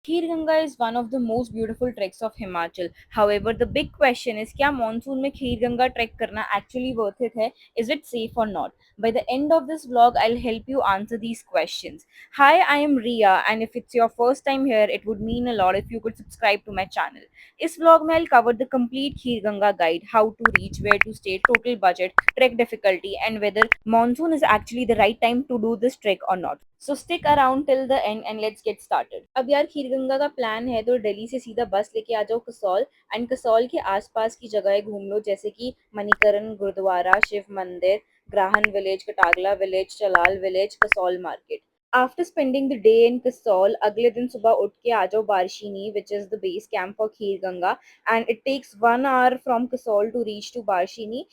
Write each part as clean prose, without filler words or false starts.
Khir Ganga is one of the most beautiful treks of Himachal. However, the big question is, क्या monsoon में Khir Ganga trek करना actually worth it है? Is it safe or not? By the end of this vlog, I'll help you answer these questions. Hi, I am Ria, and if it's your first time here, it would mean a lot if you could subscribe to my channel. इस vlog में I'll cover the complete Khir Ganga guide, how to reach, where to stay, total budget, trek difficulty, and whether monsoon is actually the right time to do this trek or not. So stick around till the end and let's get started. अब यार खीरगंगा का plan है तो दिल्ली से सीधा बस लेके आ जाओ कसौल एंड कसौल के आसपास की जगह घूम लो जैसे कि मणिकरण गुरुद्वारा, शिव मंदिर, ग्राहन विलेज, कटागला विलेज, चलाल village, Kasol market. After spending the day in Kasol, अगले दिन सुबह उठ के आ जाओ बारशीनी, which is the base camp for Khir Ganga, and it takes 1 hour from Kasol to reach to Barshini.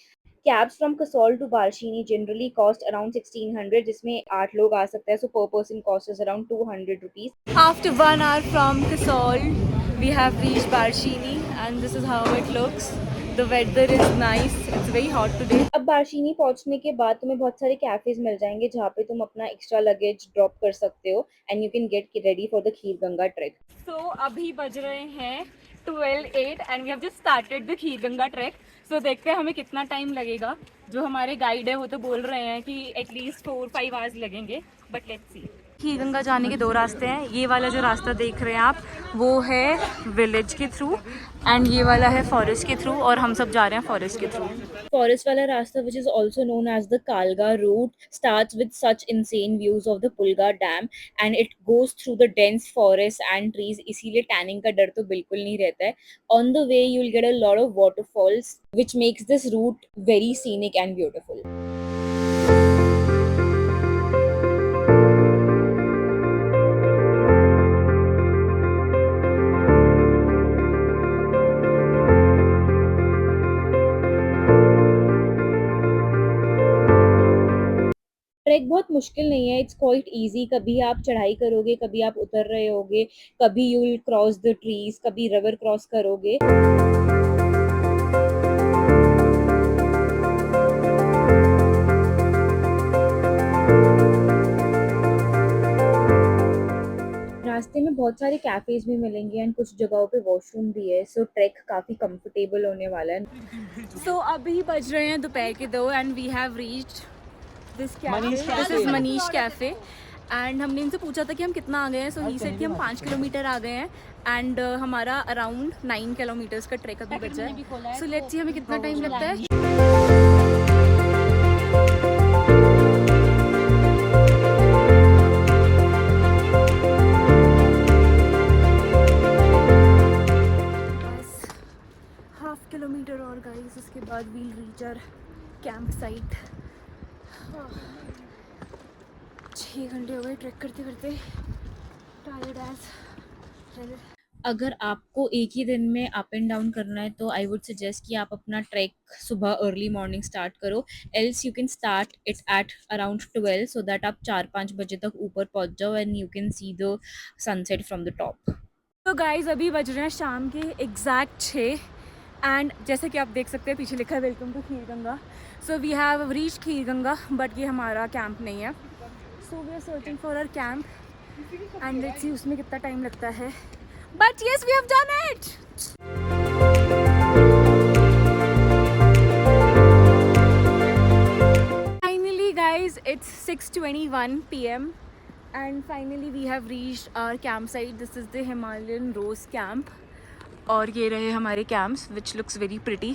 Cabs from Kasol to Barshini generally cost around 1600, जिसमें 8 लोग आ सकते हैं, so per person cost is around 200 rupees. After 1 hour from Kasol, we have reached Barshini, and this is how it looks. The weather is nice. It's very hot today. अब बारशीनी पहुंचने के बाद तुम्हें बहुत सारे कैफेज मिल जाएंगे जहाँ पे तुम अपना एक्स्ट्रा लगेज ड्रॉप कर सकते हो and you can get ready for the Kheer Ganga track. So अभी बज रहे हैं 12:08 and we have just started the Kheer Ganga track. So देखते हैं हमें कितना टाइम लगेगा. जो हमारे गाइड है वो तो बोल रहे हैं कि एटलीस्ट 4-5 आवर्स लगेंगे, बट लेट्स सी. खीर गंगा जाने के 2 रास्ते हैं. ये वाला जो रास्ता देख रहे हैं आप वो है विलेज के थ्रू एंड ये वाला है फॉरेस्ट के थ्रू, और हम सब जा रहे हैं फॉरेस्ट के थ्रू. फॉरेस्ट वाला रास्ता which is also known as the Kalga route starts with such insane views of the Pulga dam and it goes through the dense forest and trees, इसीलिए टैनिंग का डर तो बिल्कुल नहीं रहता है. On the way you will get a lot of waterfalls which makes this route very scenic and beautiful. Track बहुत मुश्किल नहीं है, इट्स क्वाइट इजी. कभी आप चढ़ाई करोगे, कभी आप उतर रहे होगे, कभी you will cross the trees, कभी रिवर क्रॉस करोगे. रास्ते में बहुत सारे कैफेज भी मिलेंगे एंड कुछ जगहों पे वॉशरूम भी है, सो ट्रैक काफ़ी कंफर्टेबल होने वाला है. सो अभी बज रहे हैं दोपहर के 2 and we have reached this cafe. This is Manish cafe and हमने इनसे पूछा था कि हम कितना आ गए हैं. सो ही सेड कि हम 5 किलोमीटर आ गए हैं एंड हमारा अराउंड 9 किलोमीटर्स का ट्रैक अभी बचा है. सो लेट्स सी हमें कितना टाइम लगता है. हाफ किलोमीटर और गाइस, उसके बाद we'll reach our camp site. 6 घंटे हो गए ट्रैक करते करते. Tired as. अगर आपको एक ही दिन में अप एंड डाउन करना है तो आई वुड सजेस्ट कि आप अपना ट्रैक सुबह अर्ली मॉर्निंग स्टार्ट करो. Else you can start it at around 12 so that आप 4-5 बजे तक ऊपर पहुंच जाओ and you can see the sunset from the top. तो गाइज अभी बज रहे हैं शाम के एग्जैक्ट 6 एंड जैसे कि आप देख सकते हैं पीछे लिखा है welcome to Kheer Ganga. So we have reach Kheer Ganga but ये हमारा कैंप नहीं है. So we are searching for our camp and let's see उसमें कितना टाइम लगता है. But yes we have done it. Finally guys it's 6:21 PM and finally we have reached our campsite. This is the Himalayan Rose Camp. और ये रहे हमारे camps which looks very pretty.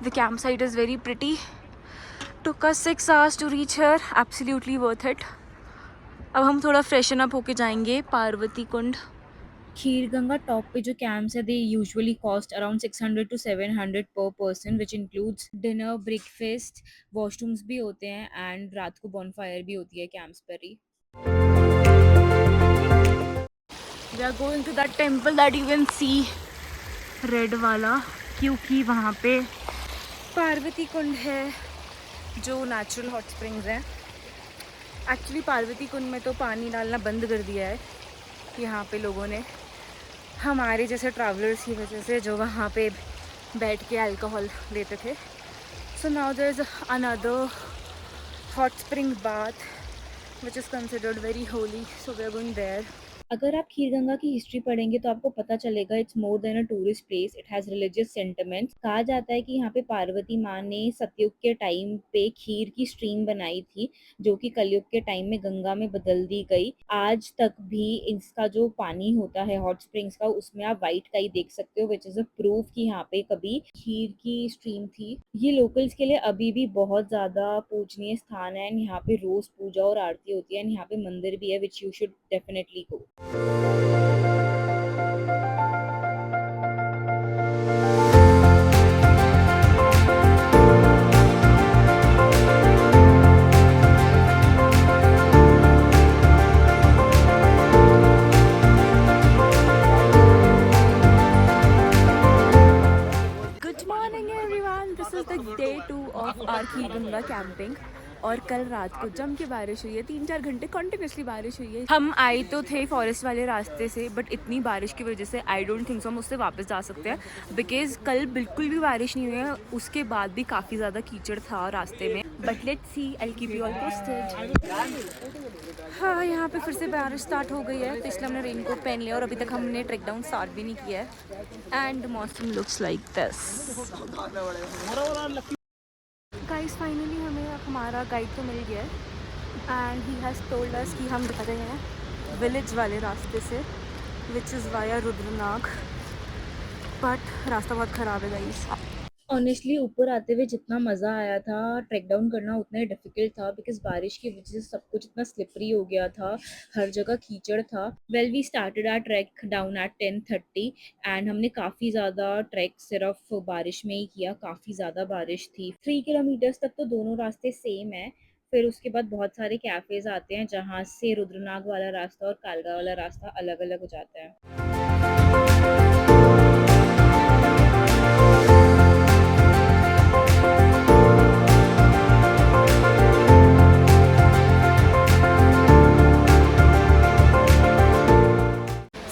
The campsite is very pretty. Took us 6 hours to reach here. Absolutely worth it. अब हम थोड़ा freshen up होके जाएंगे पार्वती कुंड. खीर Ganga top पे जो कैंप्स है they usually cost around 600 to 700 पर person which includes dinner, breakfast, washrooms भी होते हैं एंड रात को बॉनफायर भी होती है कैंप्स पर ही. We are going to that temple that you can see, red वाला, क्योंकि वहाँ पे पार्वती कुंड है जो नेचुरल हॉट स्प्रिंग्स हैं. एक्चुअली पार्वती कुंड में तो पानी डालना बंद कर दिया है यहाँ पे लोगों ने, हमारे जैसे ट्रैवलर्स की वजह से जो वहाँ पे बैठ के अल्कोहल लेते थे. So now there is another hot spring bath which is considered very holy, so we are going there. अगर आप खीरगंगा की हिस्ट्री पढ़ेंगे तो आपको पता चलेगा it's more than a tourist place, it has religious sentiments. कहा जाता है कि यहाँ पे पार्वती माँ ने सतयुग के टाइम पे खीर की स्ट्रीम बनाई थी, जो कि कलयुग के टाइम में गंगा में बदल दी गई। आज तक भी इसका जो पानी होता है हॉट स्प्रिंग्स का, उसमें आप व्हाइट काई देख सकते हो, विच इज अ प्रूफ कि यहाँ पे कभी खीर की स्ट्रीम थी। ये लोकल्स के लिए अभी भी बहुत ज्यादा पूजनीय स्थान है एंड यहाँ पे रोज पूजा और आरती होती है एंड यहाँ पे मंदिर भी है which you should definitely go. Good morning everyone, this is the day 2 of our Kheerganga camping. और कल रात को जम के बारिश हुई है, 3-4 घंटे कंटिन्यूसली बारिश हुई है। हम आए तो थे फॉरेस्ट वाले रास्ते से, बट इतनी बारिश की वजह से आई डोंट थिंक सो हम उससे वापस जा सकते हैं, बिकॉज कल बिल्कुल भी बारिश नहीं हुई है। उसके बाद भी काफ़ी ज़्यादा कीचड़ था रास्ते में, but let's see, I keep you all posted. हाँ, यहाँ पे फिर से बारिश स्टार्ट हो गई है, तो इसलिए हमने रेन कोट पहन लिया और अभी तक हमने ट्रैक डाउन स्टार्ट भी नहीं किया है। एंड मौसम looks like this. Guys, finally हमें अब हमारा गाइड तो मिल गया है and he has told us कि हम जा रहे हैं विलेज वाले रास्ते से, विच इज़ वाया रुद्रनाग। बट रास्ता बहुत ख़राब है गाइस। ऑनेस्टली ऊपर आते हुए जितना मज़ा आया था, ट्रैक डाउन करना उतना ही डिफिकल्ट था, बिकॉज बारिश की वजह से सब कुछ इतना स्लिपरी हो गया था, हर जगह कीचड़ था। Well we started our trek down at 10:30 and हमने काफ़ी ज़्यादा ट्रैक सिर्फ बारिश में ही किया, काफ़ी ज़्यादा बारिश थी। 3 किलोमीटर्स तक तो दोनों रास्ते सेम है, फिर उसके बाद बहुत सारे कैफ़ेज़ आते हैं जहाँ से रुद्रनाग वाला रास्ता और कालगा वाला रास्ता अलग अलग हो जाता है।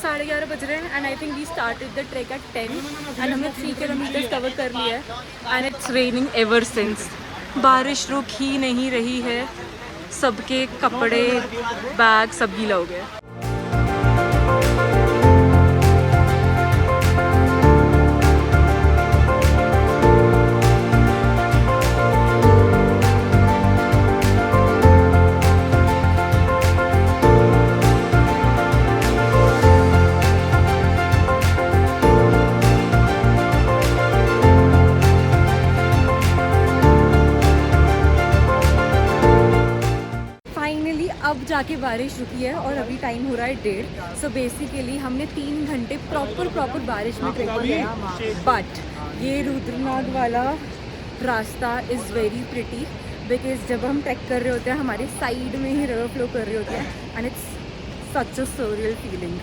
साढ़े 11 बज रहे हैं and I think we started the trek at 10 and हमने 3 किलोमीटर्स कवर कर लिया है and it's raining ever since. बारिश रुक ही नहीं रही है, सबके कपड़े बैग सब गीला हो गया। अब जाके बारिश रुकी है और अभी टाइम हो रहा है 1:30। सो बेसिकली हमने 3 घंटे प्रॉपर बारिश में ट्रैक किया। बट ये रुद्रनाग वाला रास्ता इज़ वेरी प्रिटी, बिकॉज जब हम ट्रैक कर रहे होते हैं हमारे साइड में ही रिवर फ्लो कर रहे होते हैं and it's such a surreal feeling.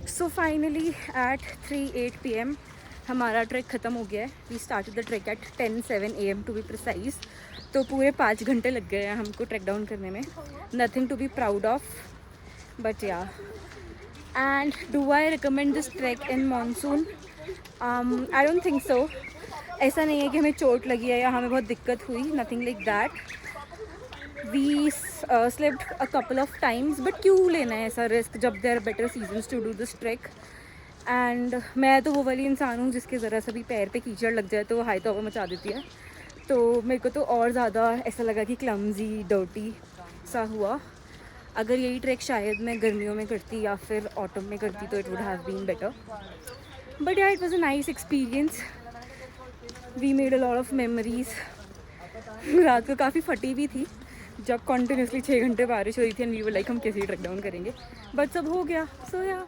So finally at 3:08 PM हमारा ट्रैक ख़त्म हो गया है। We started the trek at 10:07 AM to be precise. तो पूरे 5 घंटे लग गए हैं हमको ट्रैक डाउन करने में। Nothing to be proud of, but yeah. And do I recommend this track in monsoon? I don't think so. ऐसा नहीं है कि हमें चोट लगी है या हमें बहुत दिक्कत हुई, nothing like that. We slipped a couple of times, but क्यों लेना है ऐसा रिस्क जब there are better seasons to do this trek. And मैं तो वो वाली इंसान हूँ जिसके ज़रा सा भी पैर पे कीचड़ लग जाए तो वो हाई तौबा मचा देती है। तो मेरे को तो और ज़्यादा ऐसा लगा कि क्लमजी डर्टी सा हुआ। अगर यही ट्रैक शायद मैं गर्मियों में करती या फिर ऑटम में करती तो it would have been better. But yeah, it was a nice experience. We made a lot of memories. रात को काफ़ी फटी भी थी जब कॉन्टिन्यूसली 6 घंटे बारिश हो रही थी एंड वी वर लाइक हम कैसे ट्रैक डाउन करेंगे, बट सब हो गया। सो या।